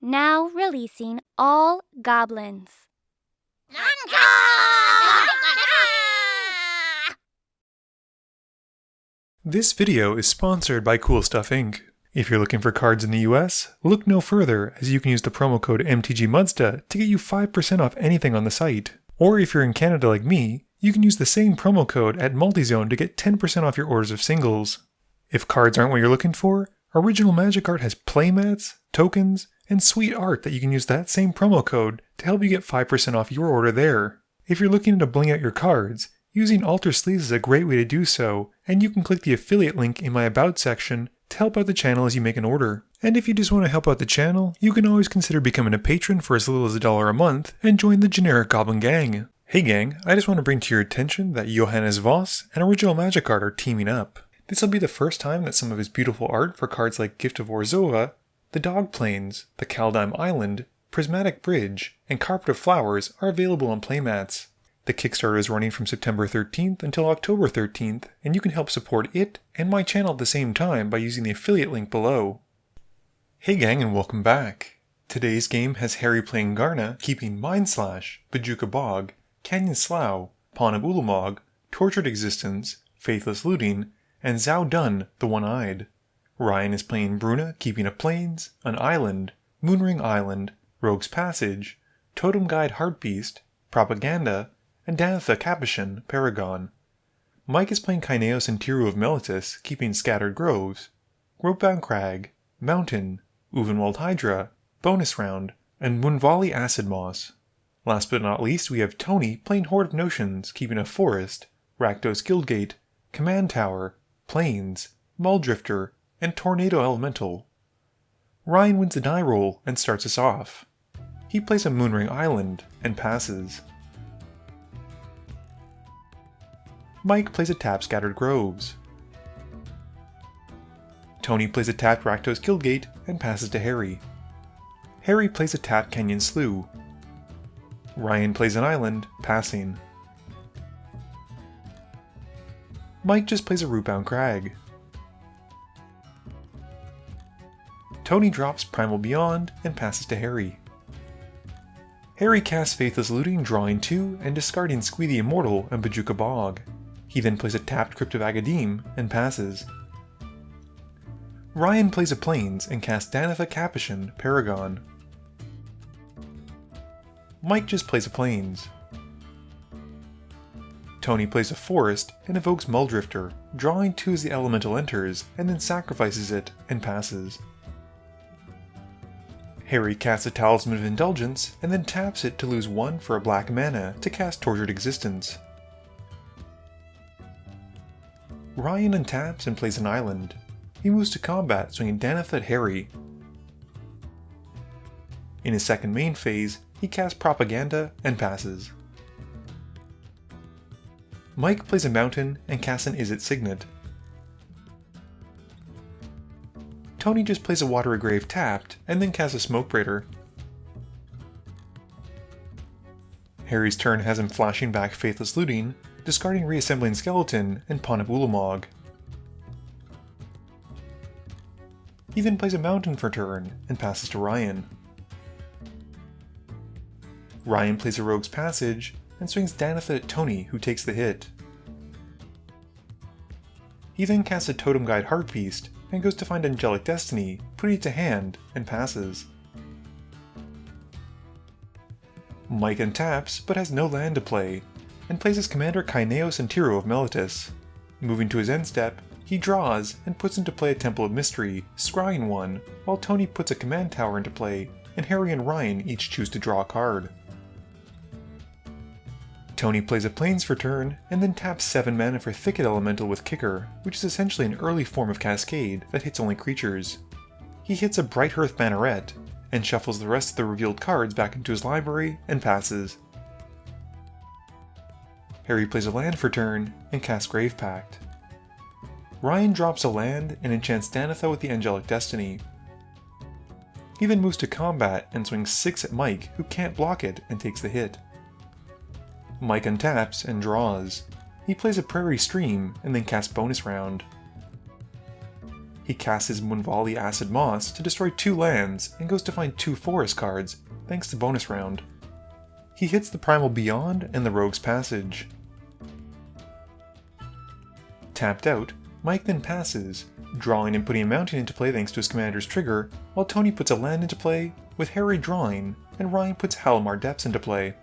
Now releasing all goblins. This video is sponsored by Cool Stuff Inc. If you're looking for cards in the US, look no further as you can use the promo code MTGMudsta to get you 5% off anything on the site. Or if you're in Canada like me, you can use the same promo code at Multizone to get 10% off your orders of singles. If cards aren't what you're looking for, Original Magic Art has playmats, tokens, and sweet art that you can use that same promo code to help you get 5% off your order there. If you're looking to bling out your cards, using Alter Sleeves is a great way to do so, and you can click the affiliate link in my About section to help out the channel as you make an order. And if you just want to help out the channel, you can always consider becoming a patron for as little as $1 a month and join the generic Goblin Gang. Hey gang, I just want to bring to your attention that Johannes Voss and Original Magic Art are teaming up. This will be the first time that some of his beautiful art for cards like Gift of Orzhova, the Dog Plains, the Kaldheim Island, Prismatic Bridge, and Carpet of Flowers are available on playmats. The Kickstarter is running from September 13th until October 13th, and you can help support it and my channel at the same time by using the affiliate link below. Hey gang, and welcome back. Today's game has Harry playing Garna, keeping Mind Slash, Bojuka Bog, Canyon Slough, Pawn of Ulamog, Tortured Existence, Faithless Looting, and Zhao Dun, the One-Eyed. Ryan is playing Bruna, keeping a Plains, an Island, Moonring Island, Rogue's Passage, Totem Guide Heartbeast, Propaganda, and Danitha Capuchin, Paragon. Mike is playing Kynaios Tiro of Melitus, keeping Scattered Groves, Grobebound Crag, Mountain, Uvenwald Hydra, Bonus Round, and Munvali Acid Moss. Last but not least, we have Tony playing Horde of Notions, keeping a Forest, Rakdos Guildgate, Command Tower, Plains, Muldrifter, and Tornado Elemental. Ryan wins the die roll and starts us off. He plays a Moonring Island and passes. Mike plays a tapped Scattered Groves. Tony plays a tapped Rakdos Guildgate and passes to Harry. Harry plays a tapped Canyon Slough. Ryan plays an island, passing. Mike just plays a Rootbound Crag. Tony drops Primal Beyond and passes to Harry. Harry casts Faithless Looting, drawing 2 and discarding Squee the Immortal and Bojuka Bog. He then plays a tapped Crypt of Agadeem and passes. Ryan plays a Plains and casts Danitha Capuchin, Paragon. Mike just plays a Plains. Tony plays a Forest and evokes Muldrifter, drawing 2 as the elemental enters, and then sacrifices it and passes. Harry casts a Talisman of Indulgence and then taps it to lose 1 for a black mana to cast Tortured Existence. Ryan untaps and plays an island. He moves to combat, swinging Danitha at Harry. In his second main phase, he casts Propaganda and passes. Mike plays a Mountain and casts an Izzet Signet. Tony just plays a Watery Grave tapped and then casts a Smoke Braider. Harry's turn has him flashing back Faithless Looting, discarding Reassembling Skeleton and Pawn of Ulamog. He then plays a Mountain for turn and passes to Ryan. Ryan plays a Rogue's Passage and swings Danitha at Tony, who takes the hit. He then casts a Totem Guide Heartbeast and goes to find Angelic Destiny, putting it to hand, and passes. Mike untaps, but has no land to play, and plays his commander Kynaios Tiro of Melitus. Moving to his end step, he draws and puts into play a Temple of Mystery, scrying 1, while Tony puts a command tower into play, and Harry and Ryan each choose to draw a card. Tony plays a Plains for turn, and then taps 7 mana for Thicket Elemental with Kicker, which is essentially an early form of Cascade that hits only creatures. He hits a Bright Hearth Banneret, and shuffles the rest of the revealed cards back into his library and passes. Harry plays a land for turn, and casts Grave Pact. Ryan drops a land and enchants Danitha with the Angelic Destiny. He then moves to combat and swings 6 at Mike, who can't block it and takes the hit. Mike untaps and draws. He plays a Prairie Stream and then casts Bonus Round. He casts his Munvali Acid Moss to destroy 2 lands and goes to find 2 forest cards, thanks to bonus round. He hits the Primal Beyond and the Rogue's Passage. Tapped out, Mike then passes, drawing and putting a mountain into play thanks to his commander's trigger, while Tony puts a land into play, with Harry drawing, and Ryan puts Halimar Depths into play.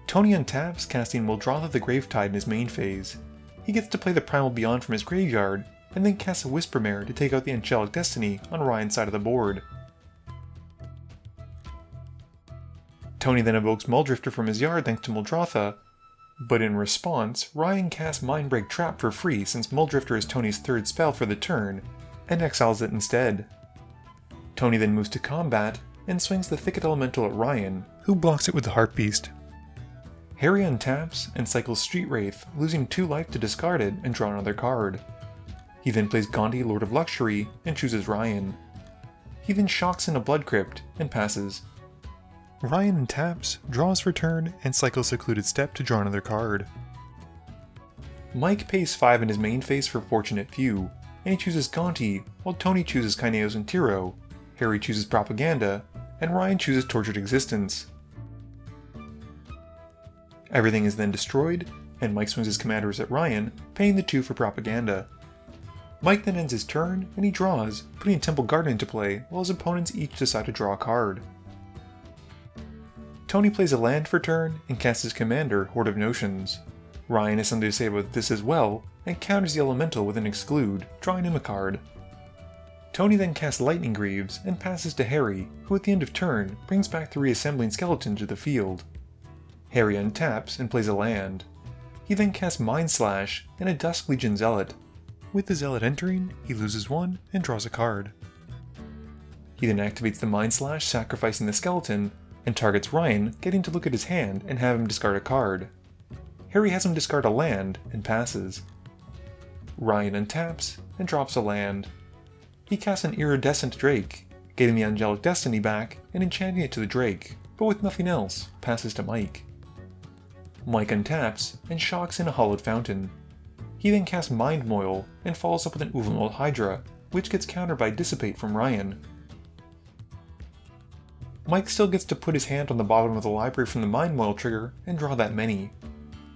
Tony untaps, casting Muldrotha the Gravetide in his main phase. He gets to play the Primal Beyond from his graveyard, and then casts a Whispermare to take out the Angelic Destiny on Ryan's side of the board. Tony then evokes Muldrifter from his yard thanks to Muldrotha, but in response, Ryan casts Mindbreak Trap for free since Muldrifter is Tony's 3rd spell for the turn, and exiles it instead. Tony then moves to combat, and swings the Thicket Elemental at Ryan, who blocks it with the Heartbeast. Harry untaps and cycles Street Wraith, losing 2 life to discard it and draw another card. He then plays Gandhi, Lord of Luxury, and chooses Ryan. He then shocks in a Blood Crypt, and passes. Ryan untaps, draws for turn, and cycles Secluded Step to draw another card. Mike pays 5 in his main phase for Fortunate Few, and he chooses Gonti, while Tony chooses Kynaios Tiro, Harry chooses Propaganda, and Ryan chooses Tortured Existence. Everything is then destroyed, and Mike swings his commanders at Ryan, paying the 2 for Propaganda. Mike then ends his turn, and he draws, putting Temple Garden into play, while his opponents each decide to draw a card. Tony plays a land for turn, and casts his commander, Horde of Notions. Ryan has something to say about this as well, and counters the Elemental with an Exclude, drawing him a card. Tony then casts Lightning Greaves, and passes to Harry, who at the end of turn, brings back the Reassembling Skeleton to the field. Harry untaps and plays a land. He then casts Mind Slash and a Dusk Legion Zealot. With the Zealot entering, he loses 1 and draws a card. He then activates the Mind Slash, sacrificing the skeleton, and targets Ryan, getting to look at his hand and have him discard a card. Harry has him discard a land and passes. Ryan untaps and drops a land. He casts an Iridescent Drake, getting the Angelic Destiny back and enchanting it to the Drake, but with nothing else, passes to Mike. Mike untaps and shocks in a Hollowed Fountain. He then casts Mind Moil and follows up with an Uvalmold Hydra, which gets countered by Dissipate from Ryan. Mike still gets to put his hand on the bottom of the library from the Mind Moil trigger and draw that many.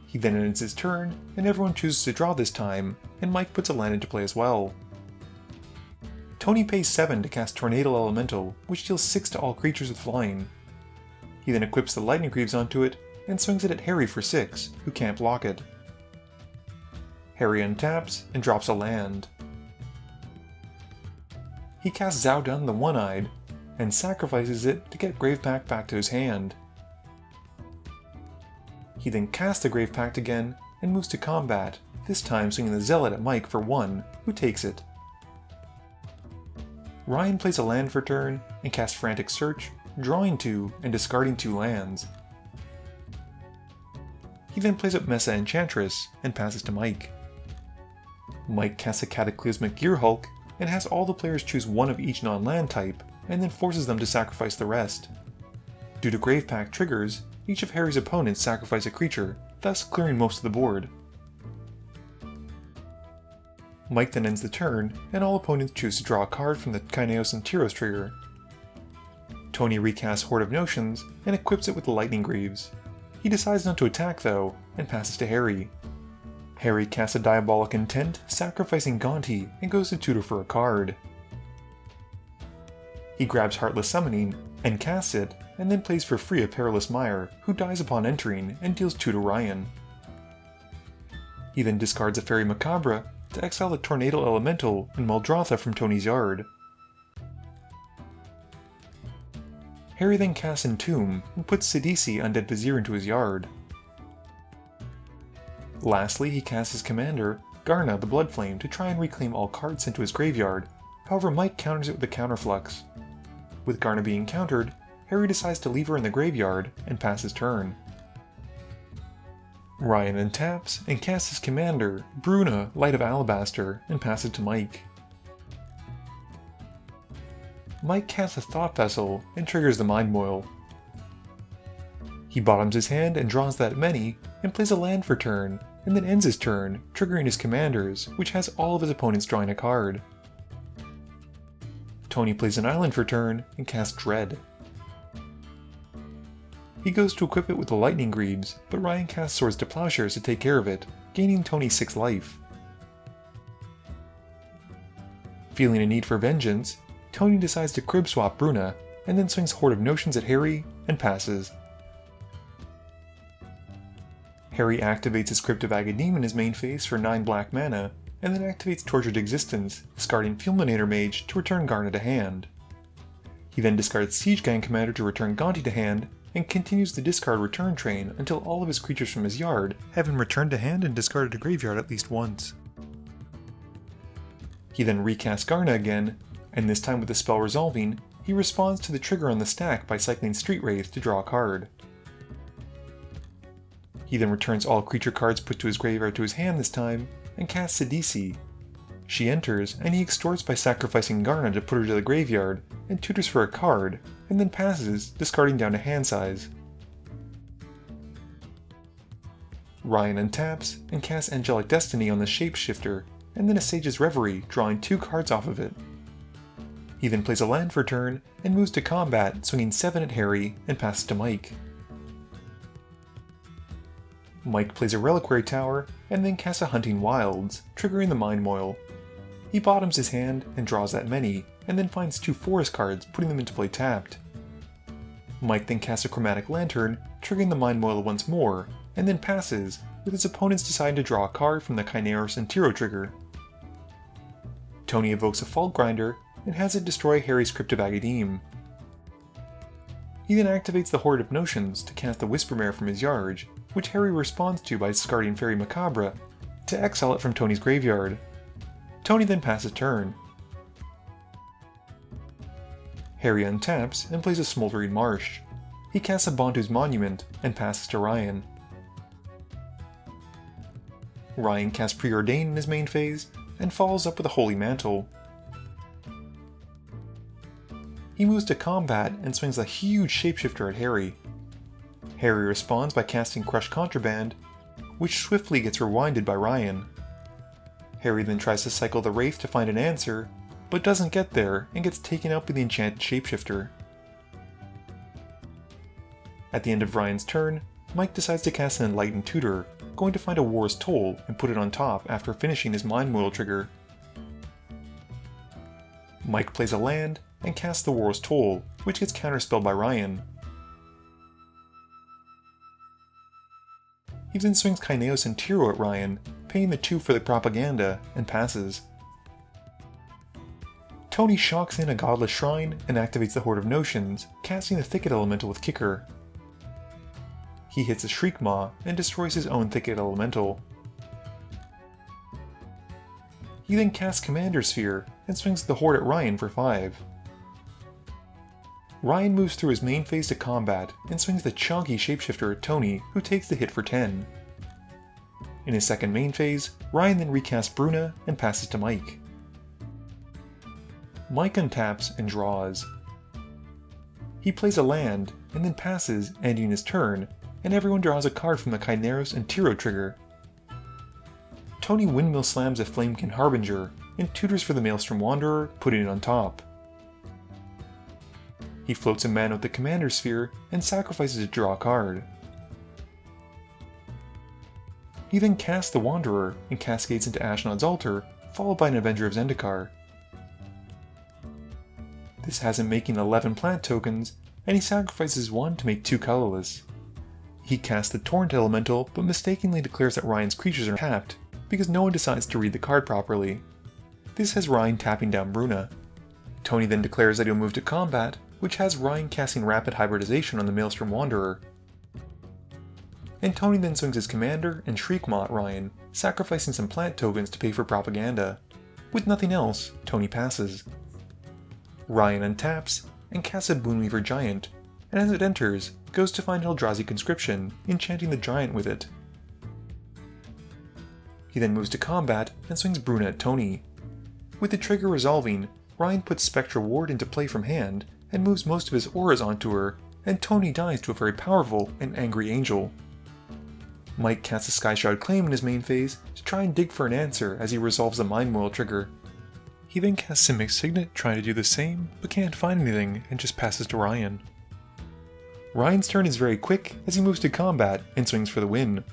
He then ends his turn, and everyone chooses to draw this time, and Mike puts a land into play as well. Tony pays 7 to cast Tornado Elemental, which deals 6 to all creatures with flying. He then equips the Lightning Greaves onto it, and swings it at Harry for 6, who can't block it. Harry untaps and drops a land. He casts Zowdun the One-Eyed, and sacrifices it to get Grave Pact back to his hand. He then casts the Grave Pact again, and moves to combat, this time swinging the Zealot at Mike for 1, who takes it. Ryan plays a land for turn, and casts Frantic Search, drawing 2 and discarding 2 lands. He then plays up Mesa Enchantress, and passes to Mike. Mike casts a Cataclysmic Gearhulk, and has all the players choose 1 of each non-land type, and then forces them to sacrifice the rest. Due to Grave Pact triggers, each of Harry's opponents sacrifice a creature, thus clearing most of the board. Mike then ends the turn, and all opponents choose to draw a card from the Kynaios Tiro trigger. Tony recasts Horde of Notions, and equips it with the Lightning Greaves. He decides not to attack though, and passes to Harry. Harry casts a Diabolic Intent, sacrificing Gonti, and goes to tutor for a card. He grabs Heartless Summoning, and casts it, and then plays for free a Perilous Mire, who dies upon entering, and deals 2 to Ryan. He then discards a Fairy Macabre to exile the Tornado Elemental and Muldrotha from Tony's yard. Harry then casts Entomb, and puts Sidisi Undead Vizier into his yard. Lastly, he casts his commander, Garna the Bloodflame, to try and reclaim all cards sent to his graveyard, however Mike counters it with a Counterflux. With Garna being countered, Harry decides to leave her in the graveyard, and pass his turn. Ryan untaps, and casts his commander, Bruna, Light of Alabaster, and passes to Mike. Mike casts a Thought Vessel, and triggers the Mind Moil. He bottoms his hand and draws that many, and plays a land for turn, and then ends his turn, triggering his commanders, which has all of his opponents drawing a card. Tony plays an island for turn and casts Dread. He goes to equip it with the Lightning Greaves, but Ryan casts Swords to Plowshares to take care of it, gaining Tony 6 life. Feeling a need for vengeance, Tony decides to crib swap Bruna, and then swings Horde of Notions at Harry and passes. Harry activates his Cryptovag Demon in his main phase for 9 black mana, and then activates Tortured Existence, discarding Fulminator Mage to return Garna to hand. He then discards Siege Gang Commander to return Gonti to hand, and continues the discard return train until all of his creatures from his yard have been returned to hand and discarded to graveyard at least once. He then recasts Garna again, and this time with the spell resolving, he responds to the trigger on the stack by cycling Street Wraith to draw a card. He then returns all creature cards put to his graveyard to his hand this time, and casts Sidisi. She enters, and he extorts by sacrificing Garna to put her to the graveyard, and tutors for a card, and then passes, discarding down to hand size. Ryan untaps, and casts Angelic Destiny on the Shapeshifter, and then a Sage's Reverie, drawing 2 cards off of it. He then plays a land for turn, and moves to combat, swinging 7 at Harry, and passes to Mike. Mike plays a Reliquary Tower, and then casts a Hunting Wilds, triggering the Mind Moil. He bottoms his hand, and draws that many, and then finds 2 forest cards, putting them into play tapped. Mike then casts a Chromatic Lantern, triggering the Mind Moil once more, and then passes, with his opponents deciding to draw a card from the Kynaios Tiro trigger. Tony evokes a Fault Grinder, and has it destroy Harry's Cryptovag. He then activates the Horde of Notions to cast the Whispermare from his yard, which Harry responds to by discarding Fairy Macabre to exile it from Tony's graveyard. Tony then passes turn. Harry untaps and plays a Smoldering Marsh. He casts a Bantu's Monument and passes to Ryan. Ryan casts Preordain in his main phase and follows up with a Holy Mantle. He moves to combat and swings a huge Shapeshifter at Harry. Harry responds by casting Crush Contraband, which swiftly gets rewinded by Ryan. Harry then tries to cycle the Wraith to find an answer, but doesn't get there and gets taken out by the enchanted Shapeshifter. At the end of Ryan's turn, Mike decides to cast an Enlightened Tutor, going to find a War's Toll and put it on top after finishing his Mind Moil trigger. Mike plays a land and casts the War's Toll, which gets counterspelled by Ryan. He then swings Kynaios Tiro at Ryan, paying the 2 for the propaganda, and passes. Tony shocks in a Godless Shrine and activates the Horde of Notions, casting the Thicket Elemental with Kicker. He hits a Shriekmaw and destroys his own Thicket Elemental. He then casts Commander Sphere and swings the Horde at Ryan for 5. Ryan moves through his main phase to combat and swings the chunky Shapeshifter at Tony, who takes the hit for 10. In his second main phase, Ryan then recasts Bruna and passes to Mike. Mike untaps and draws. He plays a land and then passes, ending his turn, and everyone draws a card from the Kynaios Tiro trigger. Tony Windmill slams a Flamekin Harbinger and tutors for the Maelstrom Wanderer, putting it on top. He floats a mana with the Commander Sphere and sacrifices to draw a card. He then casts the Wanderer and cascades into Ashnod's Altar, followed by an Avenger of Zendikar. This has him making 11 plant tokens, and he sacrifices 1 to make 2 colorless. He casts the Torrent Elemental, but mistakenly declares that Ryan's creatures are tapped, because no one decides to read the card properly. This has Ryan tapping down Bruna. Tony then declares that he'll move to combat, which has Ryan casting Rapid Hybridization on the Maelstrom Wanderer. And Tony then swings his Commander and Shriekmaw at Ryan, sacrificing some plant tokens to pay for propaganda. With nothing else, Tony passes. Ryan untaps and casts a Boonweaver Giant, and as it enters, goes to find Eldrazi Conscription, enchanting the Giant with it. He then moves to combat and swings Bruna at Tony. With the trigger resolving, Ryan puts Spectral Ward into play from hand and moves most of his auras onto her, and Tony dies to a very powerful and angry angel. Mike casts a Skyshroud Claim in his main phase to try and dig for an answer as he resolves a Mind Moil trigger. He then casts Simic Signet trying to do the same, but can't find anything and just passes to Ryan. Ryan's turn is very quick as he moves to combat and swings for the win.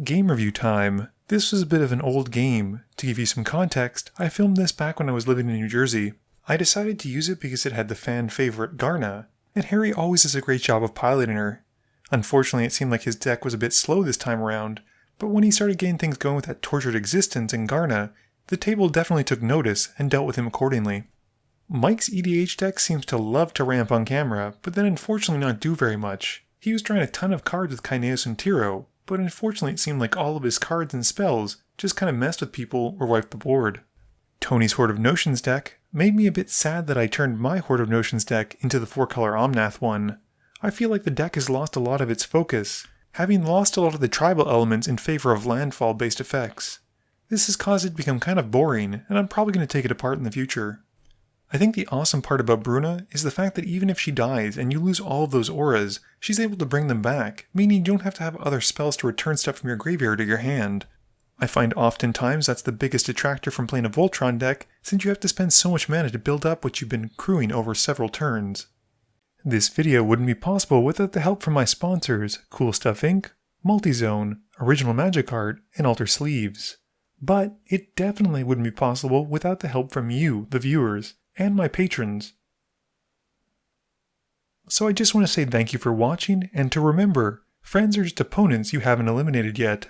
Game review time. This was a bit of an old game. To give you some context, I filmed this back when I was living in New Jersey. I decided to use it because it had the fan favorite Garna, and Harry always does a great job of piloting her. Unfortunately, it seemed like his deck was a bit slow this time around, but when he started getting things going with that Tortured Existence and Garna, the table definitely took notice and dealt with him accordingly. Mike's EDH deck seems to love to ramp on camera, but then unfortunately not do very much. He was trying a ton of cards with Kynaios Tiro, but unfortunately it seemed like all of his cards and spells just kind of messed with people or wiped the board. Tony's Horde of Notions deck made me a bit sad that I turned my Horde of Notions deck into the 4-color Omnath one. I feel like the deck has lost a lot of its focus, having lost a lot of the tribal elements in favor of landfall-based effects. This has caused it to become kind of boring, and I'm probably going to take it apart in the future. I think the awesome part about Bruna is the fact that even if she dies and you lose all of those auras, she's able to bring them back, meaning you don't have to have other spells to return stuff from your graveyard to your hand. I find oftentimes that's the biggest detractor from playing a Voltron deck, since you have to spend so much mana to build up what you've been accruing over several turns. This video wouldn't be possible without the help from my sponsors, Cool Stuff Inc., Multizone, Original Magic Art, and Alter Sleeves. But it definitely wouldn't be possible without the help from you, the viewers, and my patrons. So I just want to say thank you for watching, and to remember, friends are just opponents you haven't eliminated yet.